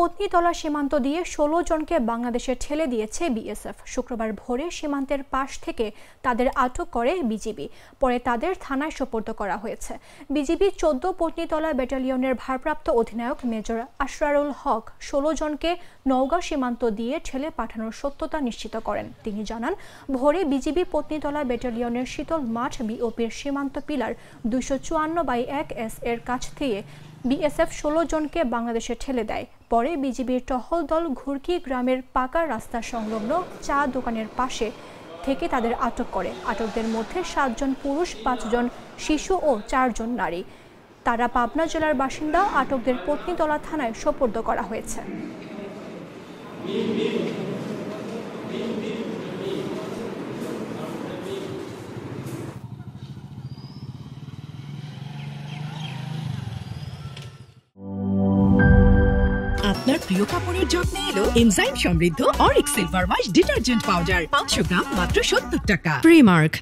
পত্নীতলা সীমান্ত দিয়ে ১৬ জনকে বাংলাদেশে ঠেলে দিয়েছে বিএসএফ। শুক্রবার ভোরে সীমান্তের পাশ থেকে তাদের আটক করে বিজিবি। পরে তাদের থানায় সোপর্দ করা হয়েছে। বিজিবি ১৪ পত্নীতলা ব্যাটালিয়নের ভারপ্রাপ্ত অধিনায়ক মেজর আশরারুল হক ১৬ জনকে নওগাঁ সীমান্ত দিয়ে ঠেলে পাঠানোর সত্যতা নিশ্চিত করেন। তিনি জানান, ভোরে বিজিবি পত্নীতলা ব্যাটালিয়নের শীতল মাঠ বিওপির সীমান্ত পিলার ২৫৪/১ এর কাছ থেকে বিএসএফ ১৬ জনকে বাংলাদেশে ঠেলে দেয়। পরে বিজিবির টহল দল ঘুরকি গ্রামের পাকা রাস্তা সংলগ্ন চা দোকানের পাশে থেকে তাদের আটক করে। আটকদের মধ্যে ৭ জন পুরুষ, ৫ জন শিশু ও ৪ জন নারী। তারা পাবনা জেলার বাসিন্দা। আটকদের পত্নীতলা থানায় সোপর্দ করা হয়েছে। আপনার প্রিয় কাপড়ের যত্নে এলো এনজাইম সমৃদ্ধ Arik silver wash detergent powder ৫০০ গ্রাম মাত্র ৭০ টাকা। প্রিমার্ক।